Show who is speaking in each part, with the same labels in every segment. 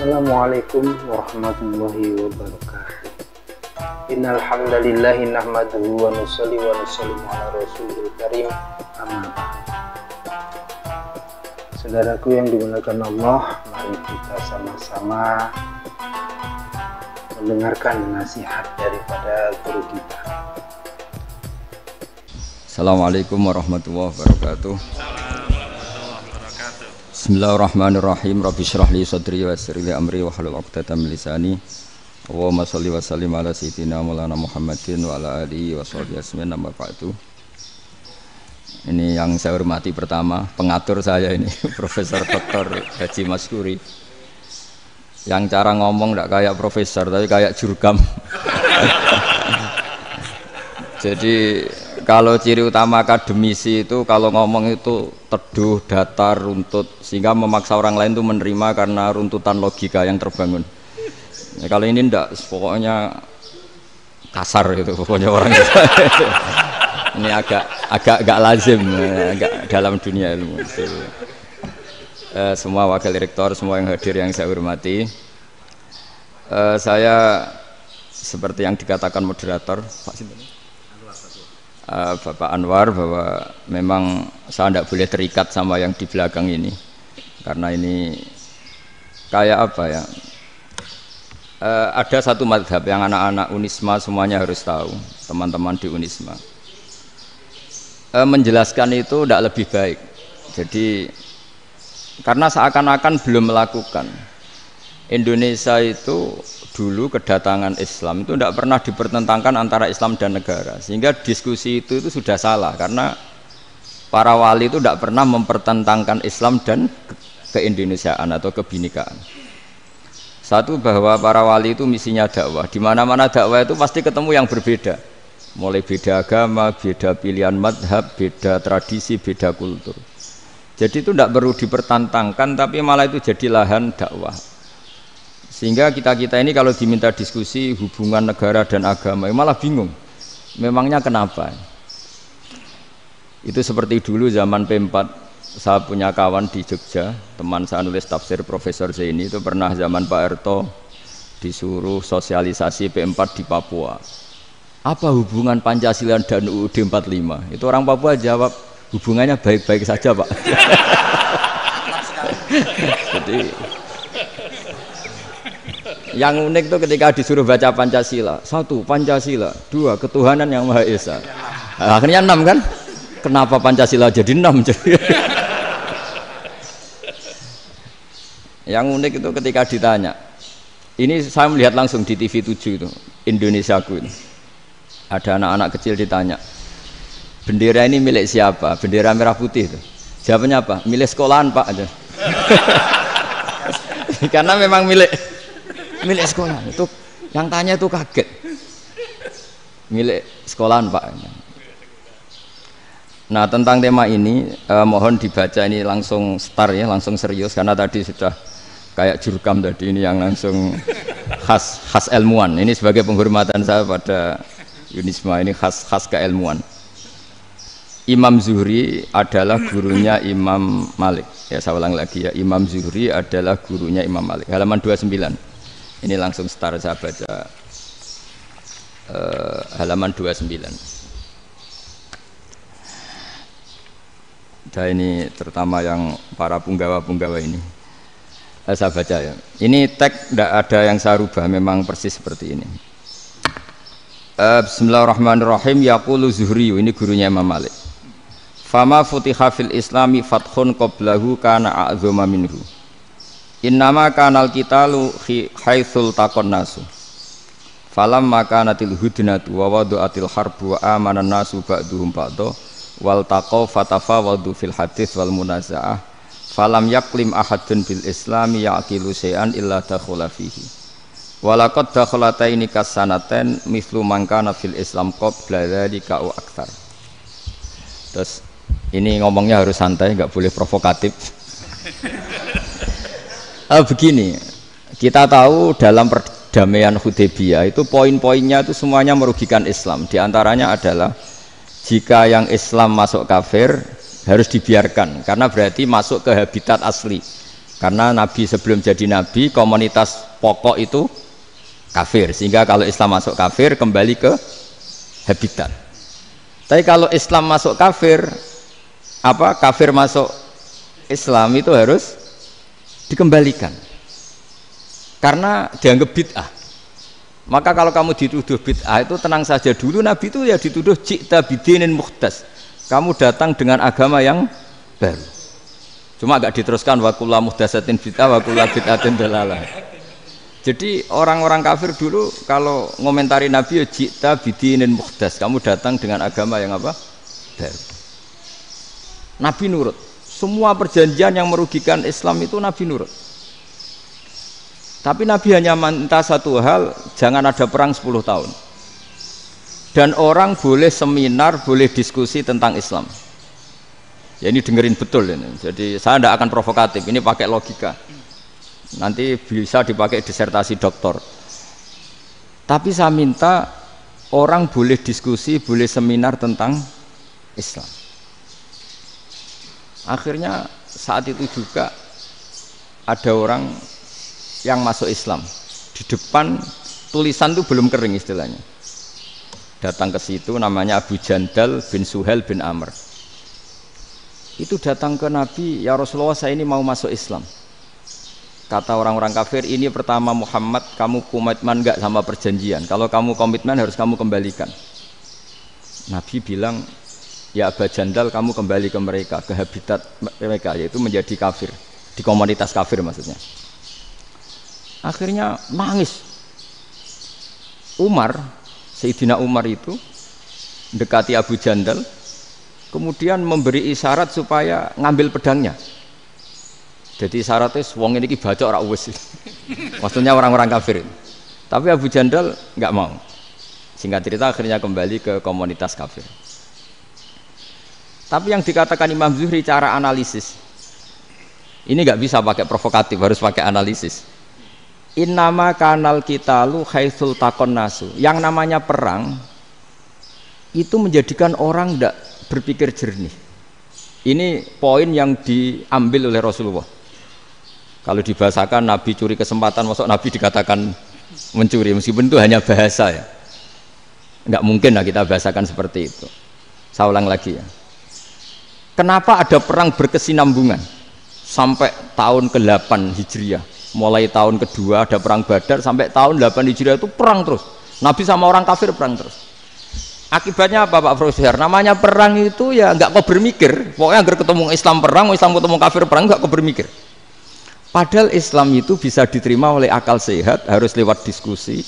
Speaker 1: Assalamualaikum warahmatullahi wabarakatuh. Innal hamdalillah nahmaduhu wa nusalli wa nusallimu ala rasulil karim. Amma ba'd. Saudaraku yang dimuliakan Allah, mari kita sama-sama mendengarkan nasihat daripada guru kita.
Speaker 2: Assalamualaikum warahmatullahi wabarakatuh. Bismillahirrahmanirrahim. Rabbi shrah li sadri wa yassir li amri wa hlul 'uqdatam min lisani. Allahumma shalli wa sallim ala sayyidina Maulana Muhammadin wa ala alihi wa sahbihi ajmain. Amma ba'du. Ini yang saya hormati pertama, pengatur saya ini Profesor Dr. Haji Maskuri. Yang cara ngomong enggak kayak profesor tapi kayak jurkam. Jadi kalau ciri utama akademisi itu kalau ngomong itu teduh, datar, runtut, sehingga memaksa orang lain itu menerima karena runtutan logika yang terbangun. Ya, kalau ini ndak, pokoknya kasar gitu, pokoknya orang itu. Ini agak lazim, agak dalam dunia ilmu. Semua wakil rektor, semua yang hadir yang saya hormati, saya seperti yang dikatakan moderator, Pak Sinten. Bapak Anwar, bahwa memang saya tidak boleh terikat sama yang di belakang ini karena ini kayak apa ya, ada satu madhab yang anak-anak Unisma semuanya harus tahu, teman-teman di Unisma menjelaskan itu tidak lebih baik. Jadi karena seakan-akan belum melakukan. Indonesia itu dulu kedatangan Islam itu tidak pernah dipertentangkan antara Islam dan negara, sehingga diskusi itu sudah salah karena para wali itu tidak pernah mempertentangkan Islam dan keindonesiaan atau kebinekaan. Satu, bahwa para wali itu misinya dakwah, di mana-mana dakwah itu pasti ketemu yang berbeda, mulai beda agama, beda pilihan madhab, beda tradisi, beda kultur. Jadi itu tidak perlu dipertentangkan, tapi malah itu jadi lahan dakwah. Sehingga kita-kita ini kalau diminta diskusi hubungan negara dan agama malah bingung, memangnya kenapa? Itu seperti dulu zaman P4, saya punya kawan di Jogja, teman saya nulis tafsir Profesor Zaini, itu pernah zaman Pak Erto disuruh sosialisasi P4 di Papua. Apa hubungan Pancasila dan UUD 45? Itu orang Papua jawab, hubungannya baik-baik saja Pak. Jadi yang unik itu ketika disuruh baca Pancasila, 1 Pancasila, 2 ketuhanan yang Maha Esa. Nah, akhirnya 6 kan? Kenapa Pancasila jadi 6? Yang unik itu ketika ditanya, ini saya melihat langsung di TV 7 itu, Indonesiaku itu. Ada anak-anak kecil ditanya, bendera ini milik siapa? Bendera merah putih itu. Jawabannya apa? Milik sekolahan Pak aja. Karena memang milik sekolah. Itu yang tanya itu kaget. Milik sekolahan Pak. Nah, tentang tema ini mohon dibaca ini langsung start ya, langsung serius karena tadi sudah kayak jurkam tadi, ini yang langsung khas ilmuwan. Ini sebagai penghormatan saya pada Unisma, ini khas keilmuan. Imam Zuhri adalah gurunya Imam Malik. Ya, saya ulang lagi ya, Imam Zuhri adalah gurunya Imam Malik. Halaman 29. Ini langsung start saya baca halaman 29. Dan ini terutama yang para punggawa-punggawa ini. Saya baca ya. Ini teks tidak ada yang saya rubah, memang persis seperti ini. Bismillahirrahmanirrahim. Yaqulu Zuhri, ini gurunya Imam Malik. Fama futiha fil islami fathun qablahu kana a'zama minhu. Innama kanal qitalu haitsul taqon nasu. Falam makanatil hudnatu wa wadu'atil harbu wa amanan nasu ba'duhum ba'da wal taqaw fatafawadu fil hadits wal munaza'ah. Falam yaklim ahadun bil islami yaqilu syai'an illa dakhula fihi. Walaqad dakhalataini kasanaten mithlu man kana fil islam qabla dzalika au aktsar. Terus ini ngomongnya harus santai, enggak boleh provokatif. Begini, kita tahu dalam perdamaian Hudaybiyah itu poin-poinnya itu semuanya merugikan Islam. Di antaranya adalah jika yang Islam masuk kafir harus dibiarkan karena berarti masuk ke habitat asli. Karena Nabi sebelum jadi Nabi komunitas pokok itu kafir, sehingga kalau Islam masuk kafir kembali ke habitat. Tapi kalau Islam masuk kafir, kafir masuk Islam itu harus dikembalikan karena dianggap bid'ah. Maka kalau kamu dituduh bid'ah itu tenang saja dulu, Nabi itu ya dituduh ji'ta bidinin muhdas, kamu datang dengan agama yang baru. Cuma agak diteruskan wa kullu muhdatsatin bid'ah wa kullu bid'atin dalalah. Jadi orang-orang kafir dulu kalau ngomentari Nabi ya ji'ta bidinin muhdas, kamu datang dengan agama yang baru. Nabi nurut. Semua perjanjian yang merugikan Islam itu Nabi nurut. Tapi Nabi hanya minta satu hal, jangan ada perang 10 tahun. Dan orang boleh seminar, boleh diskusi tentang Islam. Ya ini dengerin betul ini. Jadi saya tidak akan provokatif, ini pakai logika. Nanti bisa dipakai disertasi doktor. Tapi saya minta orang boleh diskusi, boleh seminar tentang Islam. Akhirnya saat itu juga ada orang yang masuk Islam di depan, tulisan itu belum kering istilahnya, datang ke situ, namanya Abu Jandal bin Suhail bin Amr. Itu datang ke Nabi, ya Rasulullah saya ini mau masuk Islam. Kata orang-orang kafir, ini pertama Muhammad, kamu komitmen enggak sama perjanjian? Kalau kamu komitmen harus kamu kembalikan. Nabi bilang, ya Abu Jandal kamu kembali ke mereka, ke habitat mereka, yaitu menjadi kafir, di komunitas kafir maksudnya. Akhirnya nangis. Sayyidina Umar itu mendekati Abu Jandal, kemudian memberi isyarat supaya ngambil pedangnya. Jadi isyaratnya wong ini baca ora wis. Maksudnya orang-orang kafir. Tapi Abu Jandal nggak mau. Singkat cerita akhirnya kembali ke komunitas kafir. Tapi yang dikatakan Imam Zuhri cara analisis ini nggak bisa pakai provokatif, harus pakai analisis. Innama kanal kitalu haitsul takon nasu. Yang namanya perang itu menjadikan orang tidak berpikir jernih. Ini poin yang diambil oleh Rasulullah. Kalau dibahasakan Nabi curi kesempatan, masuk Nabi dikatakan mencuri, meskipun itu hanya bahasa ya. Enggak mungkin lah kita bahasakan seperti itu. Saya ulang lagi ya. Kenapa ada perang berkesinambungan sampai tahun ke-8 Hijriah? Mulai tahun kedua ada perang Badar sampai tahun 8 Hijriah itu perang terus. Nabi sama orang kafir perang terus. Akibatnya apa Pak Profesor? Namanya perang itu ya nggak kau bermikir. Pokoknya agar ketemu Islam perang, Islam ketemu kafir perang, nggak kau bermikir. Padahal Islam itu bisa diterima oleh akal sehat, harus lewat diskusi,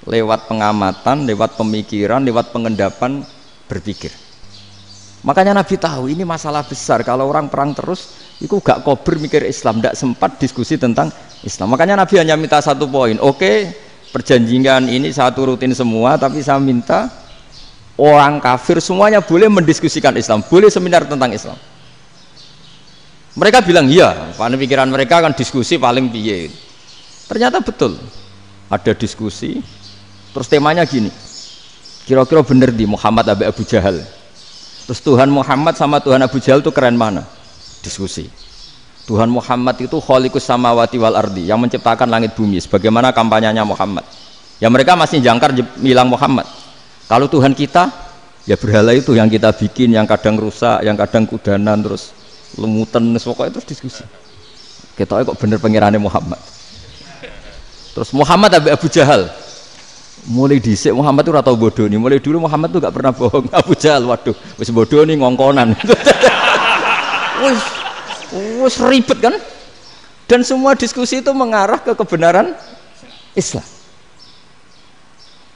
Speaker 2: lewat pengamatan, lewat pemikiran, lewat pengendapan berpikir. Makanya Nabi tahu ini masalah besar. Kalau orang perang terus, itu gak kober mikir Islam, gak sempat diskusi tentang Islam. Makanya Nabi hanya minta satu poin. Oke, perjanjian ini saya turutin semua, tapi saya minta orang kafir semuanya boleh mendiskusikan Islam, boleh seminar tentang Islam. Mereka bilang iya, pada pikiran mereka kan diskusi paling piye. Ternyata betul, ada diskusi. Terus temanya gini, kira-kira bener di Muhammad Abu Jahal. Terus Tuhan Muhammad sama Tuhan Abu Jahal itu keren mana? Diskusi. Tuhan Muhammad itu khaliqus samawati wal ardi, yang menciptakan langit bumi. Sebagaimana kampanyenya Muhammad. Ya mereka masih jangkar bilang Muhammad. Kalau Tuhan kita, ya berhala itu yang kita bikin, yang kadang rusak, yang kadang kudanan, terus lemutan, pokoknya terus diskusi. Kita kok bener pengirannya Muhammad. Terus Muhammad Abu Jahal. Mulai dhisik Muhammad itu ora tau bodoh nih. Mulai dulu Muhammad itu gak pernah bohong. Abu Jahal, waduh, wis bodoh nih ngongkonan. Wis ribet kan? Dan semua diskusi itu mengarah ke kebenaran Islam.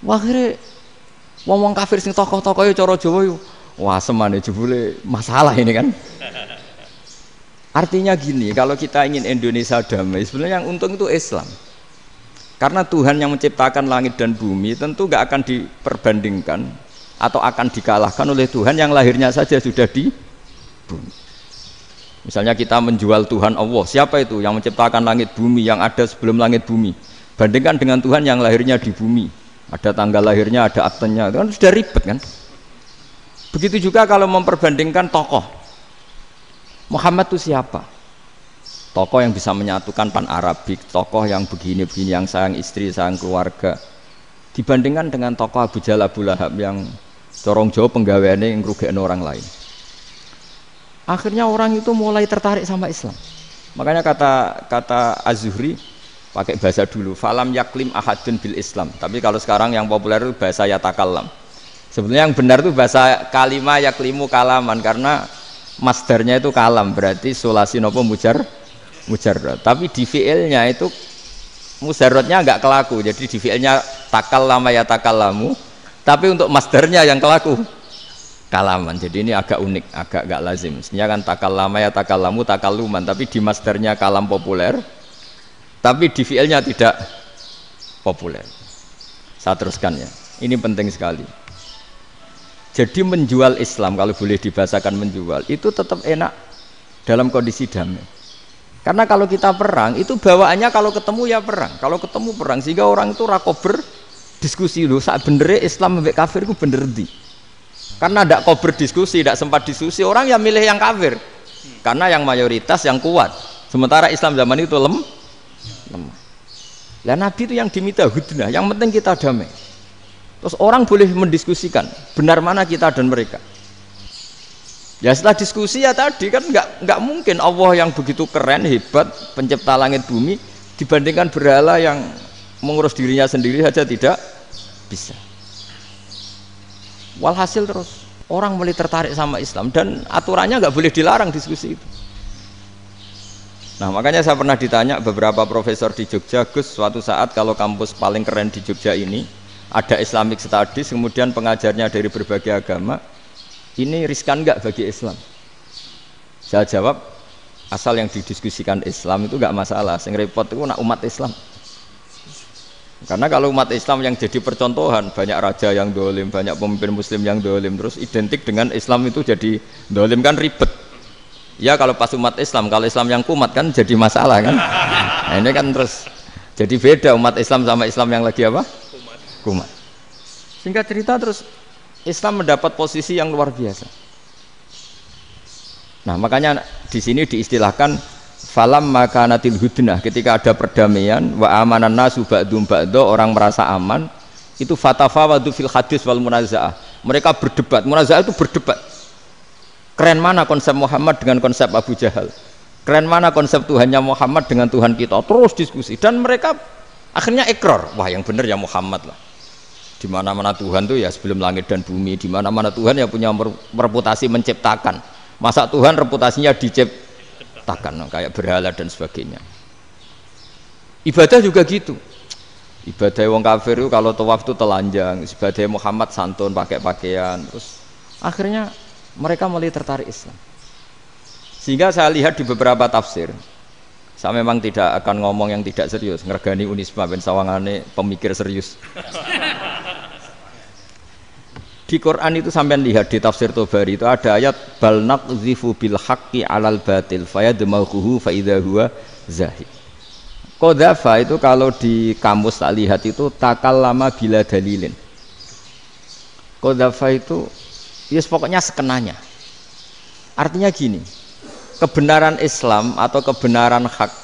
Speaker 2: Wah, akhirnya wong kafir sing tokoh-tokoh cara Jawa yo wah semane jebule masalah ini kan. Artinya gini, kalau kita ingin Indonesia damai, sebenarnya yang untung itu Islam. Karena Tuhan yang menciptakan langit dan bumi tentu gak akan diperbandingkan atau akan dikalahkan oleh Tuhan yang lahirnya saja sudah di bumi. Misalnya kita menjual Tuhan Allah, siapa itu yang menciptakan langit bumi, yang ada sebelum langit bumi, bandingkan dengan Tuhan yang lahirnya di bumi, ada tanggal lahirnya, ada aktenya, itu kan sudah ribet kan. Begitu juga kalau memperbandingkan tokoh, Muhammad itu siapa? tokoh yang bisa menyatukan pan Arabik, tokoh yang begini-begini, yang sayang istri, sayang keluarga, dibandingkan dengan tokoh Abu Jahal, Abu Lahab yang corong jauh penggaweannya yang ngerugikan orang lain. Akhirnya orang itu mulai tertarik sama Islam. Makanya kata Az-Zuhri pakai bahasa dulu, falam yaklim ahadun bil Islam. Tapi kalau sekarang yang populer itu bahasa yatakallam. Sebenarnya yang benar itu bahasa kalimah yaklimu kalaman, karena masdarnya itu kalam, berarti sulasi nopo mujarrad. Tapi di fi'ilnya itu mujarradnya enggak kelaku. Jadi di fi'ilnya takallama ya takallamu, tapi untuk masdarnya yang kelaku kalaman. Jadi ini agak unik, agak enggak lazim. Mestinya kan takallama ya takallamu takalluman, tapi di masdarnya kalam populer, tapi di fi'ilnya tidak populer. Saya teruskan ya. Ini penting sekali. Jadi menjual Islam, kalau boleh dibahasakan menjual, itu tetap enak dalam kondisi damai. Karena kalau kita perang, itu bawaannya kalau ketemu ya perang. Kalau ketemu perang, sehingga orang itu rakober diskusi dulu. Saat benernya Islam sampai kafir itu bener di. Karena tidak kober diskusi, tidak sempat diskusi, orang yang milih yang kafir. Karena yang mayoritas yang kuat. Sementara Islam zaman itu lemah. Lah Nabi itu yang diminta hudnah, yang penting kita damai. Terus orang boleh mendiskusikan benar mana kita dan mereka. Ya setelah diskusi ya tadi kan nggak mungkin Allah yang begitu keren hebat pencipta langit bumi dibandingkan berhala yang mengurus dirinya sendiri saja tidak bisa. Walhasil terus orang mulai tertarik sama Islam dan aturannya nggak boleh dilarang diskusi itu. Nah makanya saya pernah ditanya beberapa profesor di Jogja, Gus, suatu saat kalau kampus paling keren di Jogja ini ada Islamic Studies, kemudian pengajarnya dari berbagai agama, ini riskan nggak bagi Islam? Saya jawab, asal yang didiskusikan Islam itu nggak masalah. Yang repot itu nak umat Islam. Karena kalau umat Islam yang jadi percontohan, banyak raja yang dolim, banyak pemimpin Muslim yang dolim, terus identik dengan Islam itu jadi dolim kan ribet. Ya kalau pas umat Islam, kalau Islam yang kumat kan jadi masalah kan. Nah ini kan terus jadi beda umat Islam sama Islam yang lagi apa? Kumat. Singkat cerita terus Islam mendapat posisi yang luar biasa. Nah makanya di sini diistilahkan falam makanatil hudnah, ketika ada perdamaian wa amanan nasu ba'dum ba'do, orang merasa aman, itu fatafawadu fil hadis wal munazaah. Mereka berdebat, munazaah itu berdebat. Keren mana konsep Muhammad dengan konsep Abu Jahal? Keren mana konsep Tuhannya Muhammad dengan Tuhan kita? Terus diskusi dan mereka akhirnya ikrar, wah yang benar ya Muhammad lah. Di mana-mana Tuhan tuh ya sebelum langit dan bumi, di mana-mana Tuhan ya punya reputasi menciptakan. Masa Tuhan reputasinya diciptakan kayak berhala dan sebagainya. Ibadah juga gitu. Ibadah wong kafir itu kalau tawaf itu telanjang, ibadah Muhammad santun pakai pakaian. Terus akhirnya mereka mulai tertarik Islam. Sehingga saya lihat di beberapa tafsir, saya memang tidak akan ngomong yang tidak serius, ngergani Unisba ben sawangane pemikir serius. Di Quran itu sampean lihat di tafsir Tobari itu ada ayat bal naqzifu bil haqqi 'alal batil fayadmaghuhu fa idza huwa zahid. Qadzafa itu kalau di kamus tak lihat itu takallama bila dalilin. Qadzafa itu ya pokoknya sekenanya. Artinya gini, kebenaran Islam atau kebenaran hak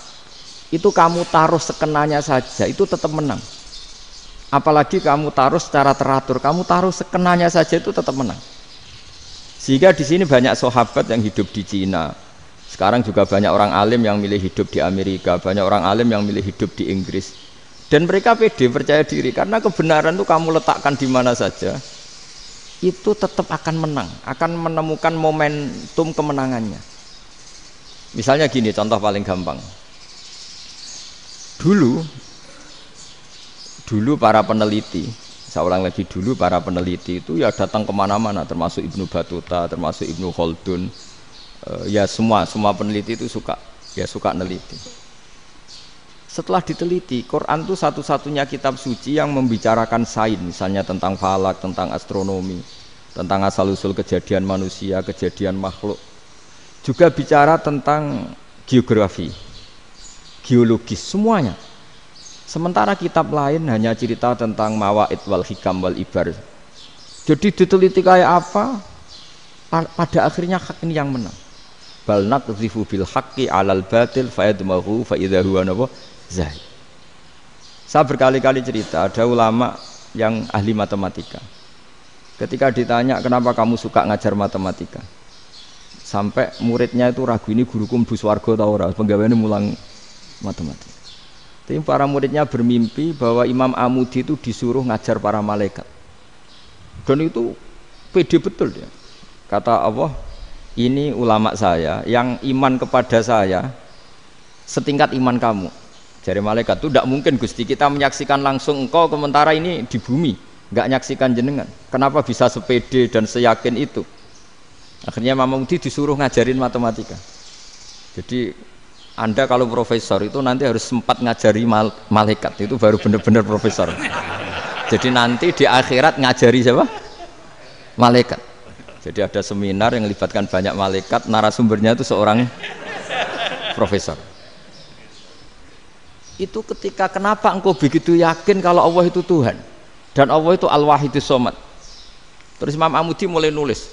Speaker 2: itu kamu taruh sekenanya saja itu tetap menang. Apalagi kamu taruh secara teratur, kamu taruh sekenanya saja itu tetap menang. Sehingga di sini banyak sahabat yang hidup di Cina. Sekarang juga banyak orang alim yang milih hidup di Amerika, banyak orang alim yang milih hidup di Inggris. Dan mereka pede, percaya diri karena kebenaran itu kamu letakkan di mana saja, itu tetap akan menang, akan menemukan momentum kemenangannya. Misalnya gini, contoh paling gampang. Dulu para peneliti, saya ulang lagi, dulu para peneliti itu ya datang kemana-mana, termasuk Ibnu Battuta, termasuk Ibnu Khaldun, ya semua peneliti itu suka neliti. Setelah diteliti, Quran itu satu-satunya kitab suci yang membicarakan sains, misalnya tentang falak, tentang astronomi, tentang asal-usul kejadian manusia, kejadian makhluk. Juga bicara tentang geografi, geologis, semuanya. Sementara kitab lain hanya cerita tentang mawaid wal hikam wal ibar. Jadi diteliti kayak apa, pada akhirnya hak ini yang menang. bal naqdhifu bil haqqi 'alal batil fayadmaghu fa idza huwa zahid. Saya berkali-kali cerita ada ulama yang ahli matematika. Ketika ditanya kenapa kamu suka ngajar matematika, sampai muridnya itu ragu, ini guruku mlebu swarga ta ora, penggaweane mulang matematika. Tapi para muridnya bermimpi bahwa Imam Amudi itu disuruh ngajar para malaikat. Dan itu pede betul dia. Kata Allah, ini ulama saya yang iman kepada saya setingkat iman kamu. Jadi malaikat itu tidak mungkin Gusti, kita menyaksikan langsung engkau sementara ini di bumi, nggak nyaksikan jenengan. Kenapa bisa sepede dan seyakin itu? Akhirnya Imam Amudi disuruh ngajarin matematika. Jadi Anda kalau profesor itu nanti harus sempat ngajari malaikat, itu baru benar-benar profesor. Jadi nanti di akhirat ngajari siapa? Malaikat. Jadi ada seminar yang melibatkan banyak malaikat, narasumbernya itu seorang profesor. Itu ketika kenapa engkau begitu yakin kalau Allah itu Tuhan dan Allah itu Al-Wahidus Shomad. Terus Imam Amudi mulai nulis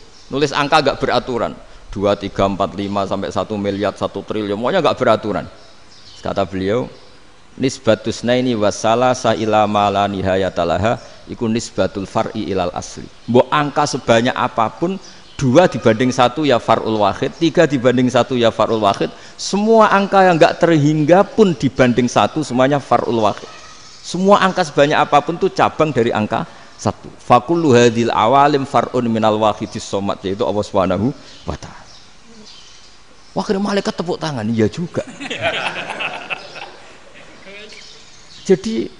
Speaker 2: angka gak beraturan. 2, 3, 4, 5 sampai 1 miliar, 1 triliun, semuanya enggak beraturan. Kata beliau, nisbatus naini wasalasa ila ma la nihayatalaha iku nisbatul far'i ilal asli. Mbok angka sebanyak apapun, 2 dibanding 1 ya far'ul wahid, 3 dibanding 1 ya far'ul wahid. Semua angka yang enggak terhingga pun dibanding 1 semuanya far'ul wahid. Semua angka sebanyak apapun itu cabang dari angka 1. Fakullu hadil awalim far'un minal wahidis shomad, yaitu Allah Subhanahu wa ta'ala. Wah, kira malaikat tepuk tangan, iya juga. Jadi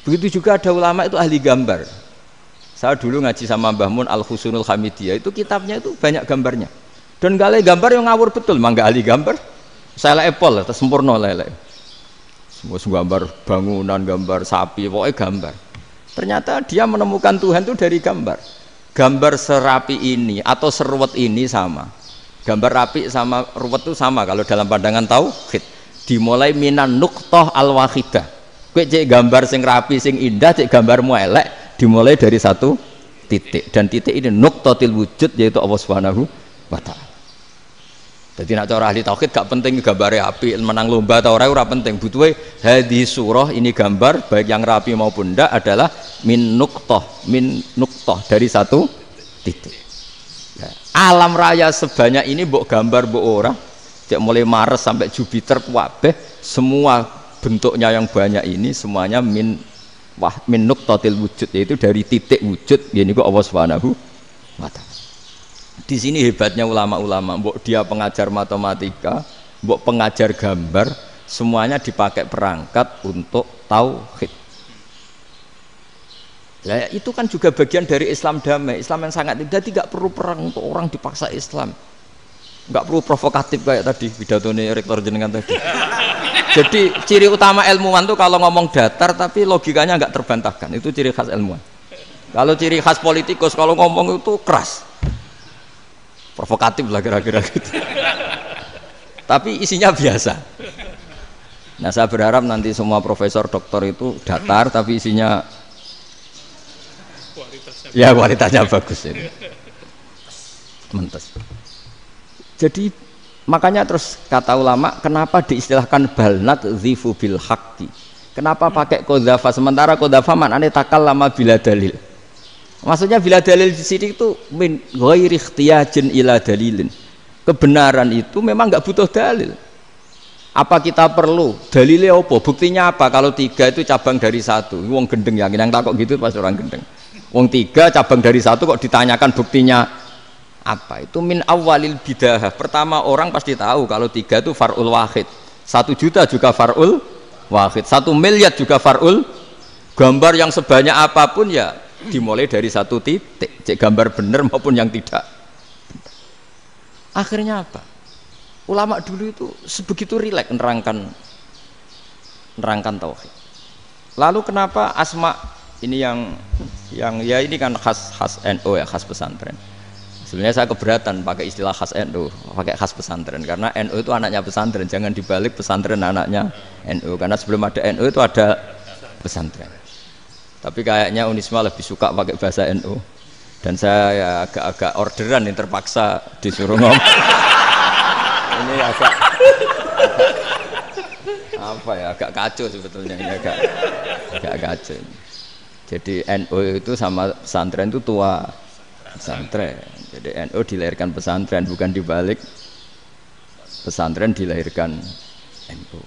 Speaker 2: begitu juga ada ulama itu ahli gambar. Saya dulu ngaji sama Mbah Mun Al-Husunul Hamidiyah, itu kitabnya itu banyak gambarnya. Dan gale gambar yang ngawur betul, mangga ahli gambar. Saya Apple, terus sempurna lele. Semua gambar bangunan, gambar sapi, pokoknya gambar. Ternyata dia menemukan Tuhan itu dari gambar. Gambar serapi ini atau seruwet ini sama. Gambar rapi sama ruwet itu sama kalau dalam pandangan tauhid. Dimulai minan nuqtah al-wahidah. Kowe cek gambar sing rapi sing indah, cek gambarmu elek, dimulai dari 1 titik. Dan titik ini nuqtatil wujud, yaitu Allah Subhanahu wa ta'ala. Jadi nak cara ahli tauhid gak penting gambare api, menang lomba atau ora penting. Butuhe hadis surah ini gambar baik yang rapi maupun ndak adalah min nuqtah dari 1 titik. Alam raya sebanyak ini mbok gambar mbok ora, cek mulai Mars sampai Jupiter kabeh semua bentuknya yang banyak ini semuanya min nuqtatil wujud, yaitu dari titik wujud, yaitu Allah Subhanahu wa ta'ala. Di sini hebatnya ulama-ulama, mbok dia pengajar matematika, mbok pengajar gambar, semuanya dipakai perangkat untuk tauhid. Ya, itu kan juga bagian dari Islam damai, Islam yang sangat tidak perlu perang untuk orang dipaksa Islam, nggak perlu provokatif kayak tadi pidatonya rektor jenengan tadi. Jadi ciri utama ilmuwan tuh kalau ngomong datar tapi logikanya nggak terbantahkan, itu ciri khas ilmuwan. Kalau ciri khas politikus kalau ngomong itu keras, provokatif lah kira-kira gitu. Tapi isinya biasa. Nah, saya berharap nanti semua profesor doktor itu datar tapi isinya kualitasnya bagus ini. Mentes. Jadi makanya terus kata ulama, kenapa diistilahkan bal naqdhifu bil haqqi? Kenapa pakai qadzafa sementara qadzafa maknane takallama bila dalil? Maksudnya bila dalil di sini itu min ghairi ikhtiyajin ila dalilin. Kebenaran itu memang enggak butuh dalil. Apa kita perlu dalilnya apa? Buktinya apa? Kalau 3 itu cabang dari 1. Wong gendeng yakin yang takok gitu pasti orang gendeng. Wong 3 cabang dari 1 kok ditanyakan buktinya apa? Itu min awalil bidahah. Pertama orang pasti tahu kalau 3 itu far'ul wahid. 1 juta juga far'ul wahid. 1 miliar juga far'ul. Gambar yang sebanyak apapun ya dimulai dari 1 titik. Cek gambar benar maupun yang tidak. Akhirnya apa? Ulama dulu itu sebegitu rileks nerangkan tauhid. Lalu kenapa asma ini yang ya ini kan khas NU ya, khas pesantren. Sebenarnya saya keberatan pakai istilah khas NU, pakai khas pesantren karena NU itu anaknya pesantren, jangan dibalik pesantren anaknya NU, karena sebelum ada NU itu ada pesantren. Tapi kayaknya Unisma lebih suka pakai bahasa NU dan saya ya agak-agak orderan yang terpaksa disuruh ngomong. ini agak apa ya, agak kacau sebetulnya ini, agak kacau. Jadi NU itu sama pesantren itu tua pesantren. Jadi NU dilahirkan pesantren, bukan dibalik pesantren dilahirkan NU.